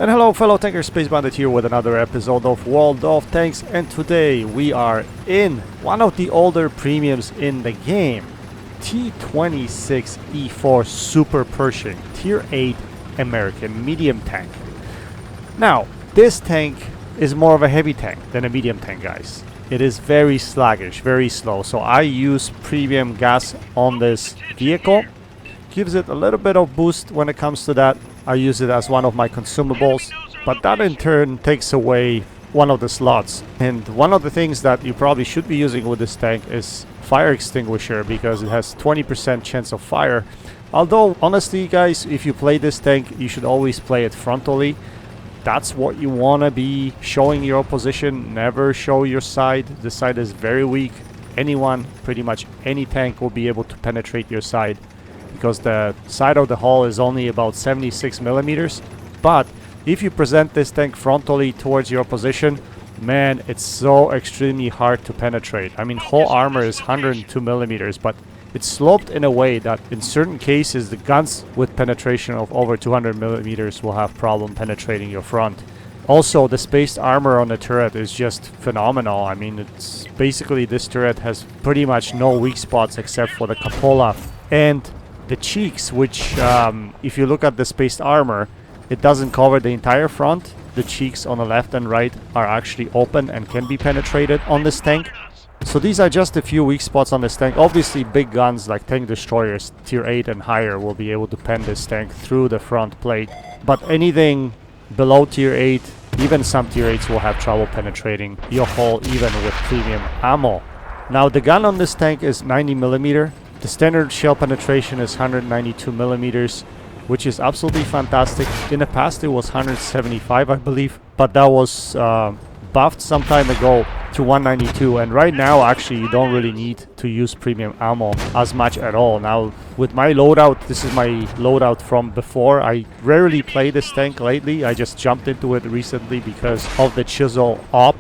And hello fellow tanker, Space Bandit here with another episode of World of Tanks, and today we are in one of the older premiums in the game, T26E4 Super Pershing, Tier 8 American medium tank. Now, this tank is more of a heavy tank than a medium tank, guys. It is very sluggish, very slow, so I use premium gas on this vehicle. Gives it a little bit of boost when it comes to that. I use it as one of my consumables, but that in turn takes away one of the slots. And one of the things that you probably should be using with this tank is fire extinguisher, because it has 20% chance of fire. Although honestly guys, if you play this tank, you should always play it frontally. That's what you want to be showing your opposition. Never show your side. The side is very weak. Anyone, pretty much any tank will be able to penetrate your side, because the side of the hull is only about 76 millimeters. But if you present this tank frontally towards your opposition, man, it's so extremely hard to penetrate. I mean, hull armor is 102 millimeters, but it's sloped in a way that in certain cases the guns with penetration of over 200 millimeters will have problem penetrating your front. Also, the spaced armor on the turret is just phenomenal. I mean, it's basically, this turret has pretty much no weak spots except for the cupola and the cheeks, which if you look at the spaced armor, it doesn't cover the entire front. The cheeks on the left and right are actually open and can be penetrated on this tank. So these are just a few weak spots on this tank. Obviously big guns like tank destroyers tier 8 and higher will be able to pen this tank through the front plate, but anything below tier 8, even some tier 8s will have trouble penetrating your hull even with premium ammo. Now the gun on this tank is 90 millimeter. The standard shell penetration is 192 millimeters, which is absolutely fantastic. In the past it was 175, I believe, but that was buffed some time ago to 192, and right now actually you don't really need to use premium ammo as much at all. Now with my loadout, this is my loadout from before. I rarely play this tank lately. I just jumped into it recently because of the chisel op.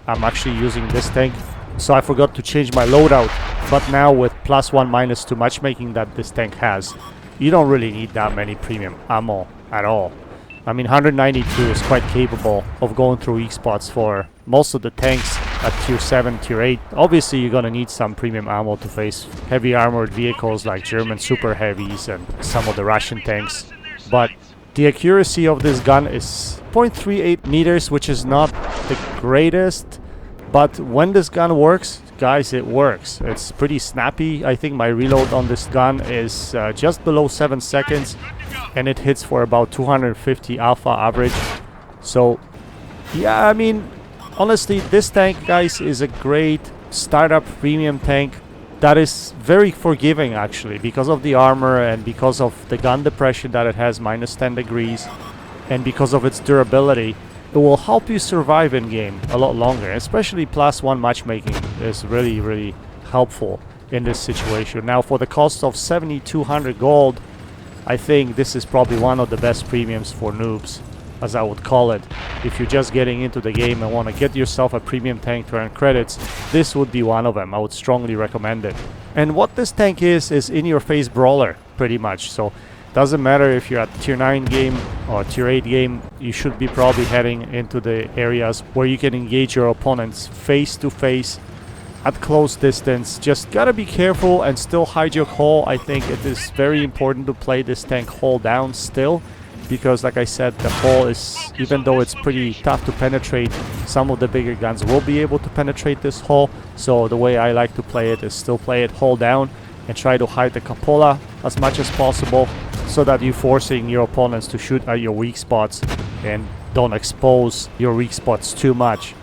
I'm actually using this tank, so I forgot to change my loadout. But now with +1 -2 matchmaking that this tank has, you don't really need that many premium ammo at all. I mean, 192 is quite capable of going through weak spots for most of the tanks at tier 7, tier 8. Obviously you're gonna need some premium ammo to face heavy armored vehicles like German super heavies and some of the Russian tanks. But the accuracy of this gun is 0.38 meters, which is not the greatest. But when this gun works, guys, it works. It's pretty snappy. I think my reload on this gun is just below 7 seconds, and it hits for about 250 alpha average. So yeah, I mean, honestly, this tank, guys, is a great startup premium tank that is very forgiving actually, because of the armor and because of the gun depression that it has, -10 degrees, and because of its durability. It will help you survive in game a lot longer, especially +1 matchmaking is really helpful in this situation. Now for the cost of 7,200 gold, I think this is probably one of the best premiums for noobs, as I would call it. If you're just getting into the game and want to get yourself a premium tank to earn credits, this would be one of them. I would strongly recommend it. And what this tank is in-your-face brawler, pretty much. So doesn't matter if you're at tier 9 game or tier 8 game, you should be probably heading into the areas where you can engage your opponents face to face at close distance. Just gotta be careful and still hide your hull. I think it is very important to play this tank hull down still, because like I said, the hull is, even though it's pretty tough to penetrate, some of the bigger guns will be able to penetrate this hull. So the way I like to play it is still play it hull down and try to hide the cupola as much as possible, so that you're forcing your opponents to shoot at your weak spots and don't expose your weak spots too much.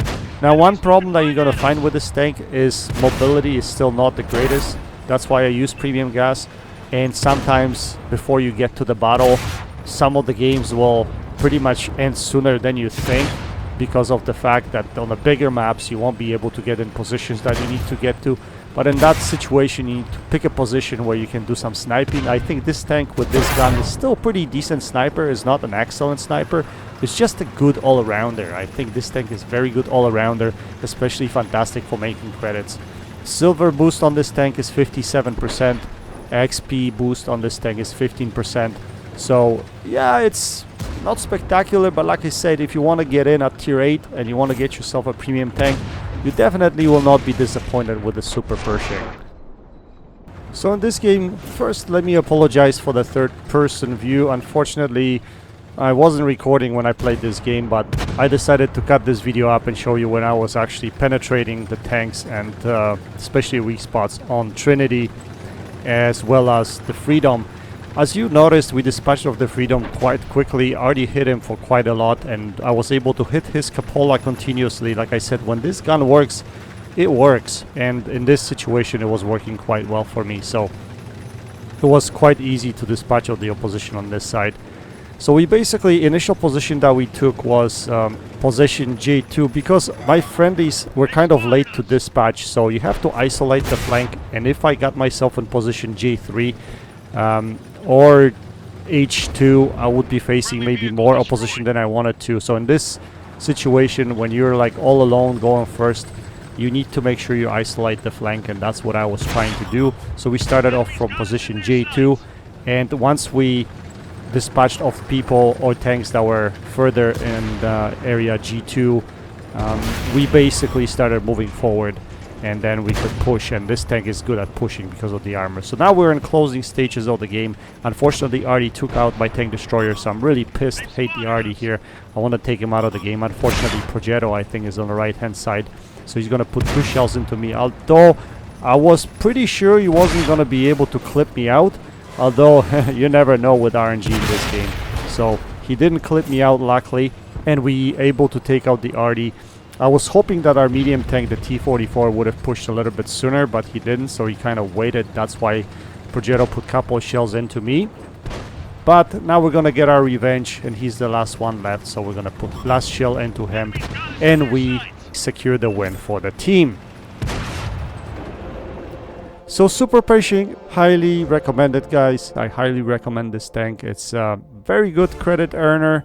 Now one problem that you're gonna find with this tank is mobility is still not the greatest. That's why I use premium gas, and sometimes before you get to the battle, some of the games will pretty much end sooner than you think, because of the fact that on the bigger maps you won't be able to get in positions that you need to get to. But in that situation, you need to pick a position where you can do some sniping. I think this tank with this gun is still pretty decent sniper. It's not an excellent sniper. It's just a good all-arounder. I think this tank is very good all-arounder, especially fantastic for making credits. Silver boost on this tank is 57%. XP boost on this tank is 15%. So yeah, it's Not spectacular, but like I said, if you want to get in at tier 8 and you want to get yourself a premium tank, you definitely will not be disappointed with the Super Pershing. So in this game, first let me apologize for the third person view. Unfortunately, I wasn't recording when I played this game, but I decided to cut this video up and show you when I was actually penetrating the tanks and especially weak spots on Trinity as well as the Freedom. As you noticed, we dispatched of the Freedom quite quickly, already hit him for quite a lot, and I was able to hit his cupola continuously. Like I said, when this gun works, it works, and in this situation it was working quite well for me, so it was quite easy to dispatch of the opposition on this side. So we basically, initial position that we took was position J2, because my friendlies were kind of late to dispatch, so you have to isolate the flank, and if I got myself in position J3 or H2, I would be facing maybe more opposition than I wanted to. So in this situation, when you're like all alone going first, you need to make sure you isolate the flank, and that's what I was trying to do. So we started off from position J2, and once we dispatched off people or tanks that were further in the area G2, we basically started moving forward, and then we could push, and this tank is good at pushing because of the armor. So now we're in closing stages of the game. Unfortunately, Artie took out my tank destroyer, so I'm really pissed. Hate the Artie here. I want to take him out of the game. Unfortunately, Progetto, I think, is on the right hand side, so he's gonna put 2 shells into me, although I was pretty sure he wasn't gonna be able to clip me out, although you never know with RNG in this game. So he didn't clip me out, luckily, and we able to take out the Artie. I was hoping that our medium tank, the T44, would have pushed a little bit sooner, but he didn't, so he kind of waited. That's why Progetto put a couple of shells into me. But now we're gonna get our revenge, and he's the last one left, so we're gonna put last shell into him, and we secure the win for the team. So Super Pershing, highly recommended, guys. I highly recommend this tank. It's a very good credit earner.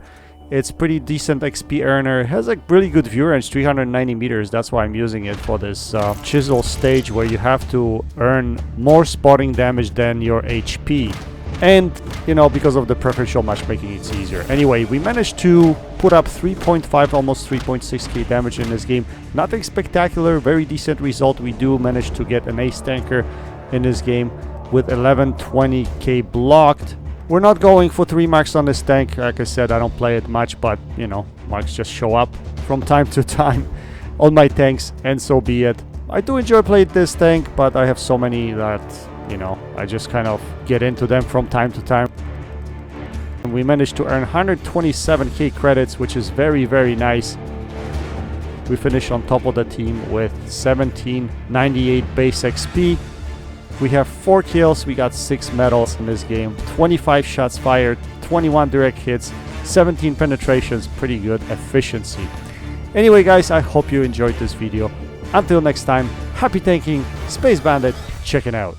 It's pretty decent XP earner. It has a really good view range, 390 meters. That's why I'm using it for this chisel stage, where you have to earn more spotting damage than your HP. And, you know, because of the preferential matchmaking, it's easier. Anyway, we managed to put up 3.5, almost 3.6k damage in this game. Nothing spectacular, very decent result. We do manage to get an ace tanker in this game with 1120k blocked. We're not going for 3 marks on this tank. Like I said, I don't play it much, but, you know, marks just show up from time to time on my tanks, and so be it. I do enjoy playing this tank, but I have so many that, you know, I just kind of get into them from time to time. And we managed to earn 127k credits, which is very, very nice. We finished on top of the team with 1798 base XP. We have 4 kills, we got 6 medals in this game, 25 shots fired, 21 direct hits, 17 penetrations, pretty good efficiency. Anyway, guys, I hope you enjoyed this video. Until next time, happy tanking, Space Bandit, checking out.